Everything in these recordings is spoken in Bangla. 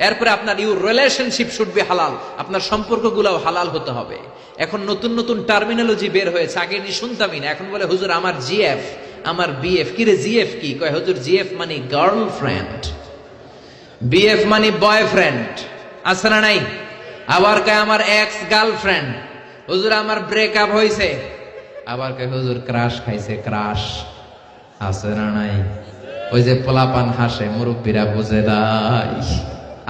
এরপরে আপনার ইউর রিলেশনশিপ শুড বি হালাল, আপনার সম্পর্কগুলোও হালাল হতে হবে। এখন নতুন নতুন টার্মিনোলজি বের হয়েছে, আগে নি শুনতামই না, এখন বলে হুজুর আমার জিএফ, আমার বিএফ। কি রে জিএফ কি? কয় হুজুর জিএফ মানে গার্লফ্রেন্ড, বিএফ মানে বয়ফ্রেন্ড, আছে না নাই? আবার কয় আমার এক্স গার্লফ্রেন্ড। হুজুর আমার ব্রেকআপ হয়েছে। আবার কয় হুজুর ক্রাশ খাইছে, ক্রাশ, আছে না নাই? ওই যে পোলাপান হাসে, মুরব্বীরা বুঝে নাই।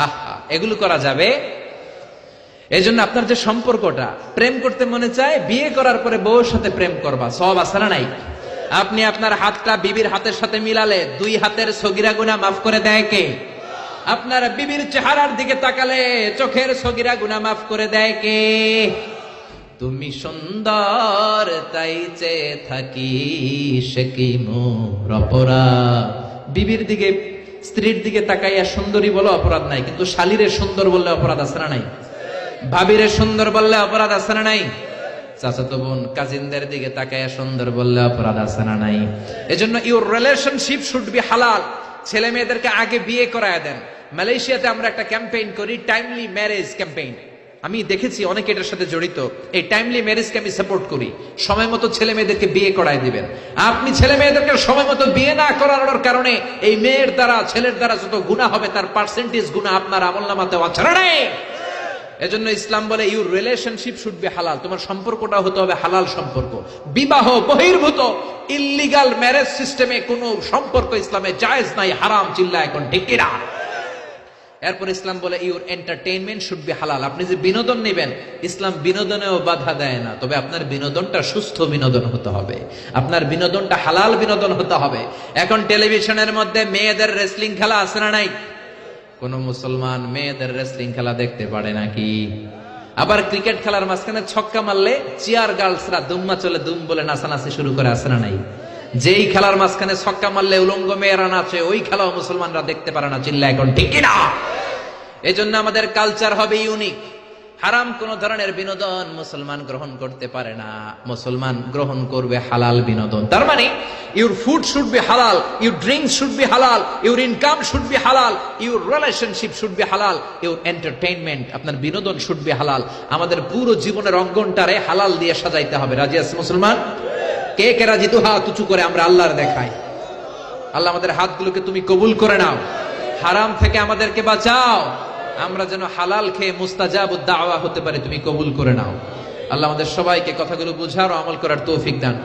আহা, এগুলো করা যাবে? এই জন্য আপনার যে সম্পর্কটা, প্রেম করতে মনে চায়, বিয়ে করার পরে বউর সাথে প্রেম করবা, সব আছে না নাই? আপনি আপনার হাতটা বিবির হাতের সাথে মিলালে 2 হাতের সগীরা গুনাহ মাফ করে দেয় কে? আপনার বিবির চেহারার দিকে তাকালে চোখের সগীরা গুনাহ মাফ করে দেয় কে? তুমি সুন্দর তাই চেয়ে থাকি, সে কি মোর অপরাধ? বিবির দিকে, স্ত্রীর দিকে তাকাইয়া সুন্দরী বলে অপরাধ নাই, কিন্তু শালীরে সুন্দর বললে অপরাধ আছে না নাই? ভাবিরে সুন্দর বললে অপরাধ আছে না নাই? চাচাতো বোন, কাজিনদের দিকে তাকাইয়া সুন্দর বললে অপরাধ আছে না নাই? এজন্য ইউর রিলেশনশিপ শুড বি হালাল। ছেলে মেয়েদেরকে আগে বিয়ে করায় দেন। মালয়েশিয়াতে আমরা একটা ক্যাম্পেইন করি, টাইমলি ম্যারেজ ক্যাম্পেইন। আমি দেখেছি অনেকে এটার সাথে জড়িত। এই টাইমলি ম্যারেজকে আমি সাপোর্ট করি। সময় মতো ছেলে মেয়েদেরকে বিয়ে করায় দিবেন। আপনি ছেলে মেয়েদেরকে সময় মতো বিয়ে না করানোর কারণে এই মেয়ের দ্বারা, ছেলের দ্বারা যত গুনাহ হবে তার পার্সেন্টেজ গুনাহ আপনার আমলনামাতে আছে না নাই? এজন্য ইসলাম বলে ইউর রিলেশনশিপ শুড বি হালাল। তোমার সম্পর্কটা হতে হবে হালাল সম্পর্ক। বিবাহ বহির্ভূত ইল্লিগাল ম্যারেজ সিস্টেমে কোনো সম্পর্ক ইসলামে জায়েজ নাই, হারাম। চিল্লা এখন ঠিক কিনা? এরপর ইসলাম বলে ইউর এন্টারটেইনমেন্ট শুড বি হালাল। আপনি যে বিনোদন নেবেন, ইসলাম বিনোদনেও বাধা দেয় না, তবে আপনার বিনোদনটা সুস্থ বিনোদন হতে হবে, আপনার বিনোদনটা হালাল বিনোদন হতে হবে। এখন টেলিভিশনের মধ্যে মেয়েদের রেসলিং খেলা আছে না নাই? কোন মুসলমান মেয়েদের রেসলিং খেলা দেখতে পারে নাকি? আবার ক্রিকেট খেলার মাঝখানে ছক্কা মারলে চিয়ার গার্লসরা দুম্মা চলে দুম বলে নাচানাচি শুরু করে, আছে না নাই? যেই খেলার মাঝখানে ছক্কা মারলে উলঙ্গ মেয়েরা নাচে, ওই খেলাও মুসলমানরা দেখতে পারে না। চিল্লা এখন ঠিক কিনা? এই জন্য আমাদের কালচার হবে ইউনিক। হারাম কোন ধরনের বিনোদন মুসলমান গ্রহণ করতে পারে না। মুসলমান গ্রহণ করবে হালাল বিনোদন। তার মানে ইউর ফুড শুড বি হালাল, ইউর ড্রিঙ্কস শুড বি হালাল, ইউর ইনকাম শুড বি হালাল, ইউর রিলেশনশিপ শুড বি হালাল, ইউর এন্টারটেইনমেন্ট, আপনার বিনোদন শুড বি হালাল। আমাদের পুরো জীবনের অঙ্গনটারে হালাল দিয়ে সাজাইতে হবে। রাজি আছে মুসলমান? কে কে রাজি? তো হাত উঁচু করে আমরা আল্লাহর দেখাই। আল্লাহ আমাদের হাতগুলোকে তুমি কবুল করে নাও, হারাম থেকে আমাদেরকে বাঁচাও, আমরা যেন হালাল খেয়ে মুস্তাজাবুদ দাওয়া হতে পারি, তুমি কবুল করে নাও। আল্লাহ আমাদের সবাইকে কথাগুলো বুঝার ও আমল করার তৌফিক দান।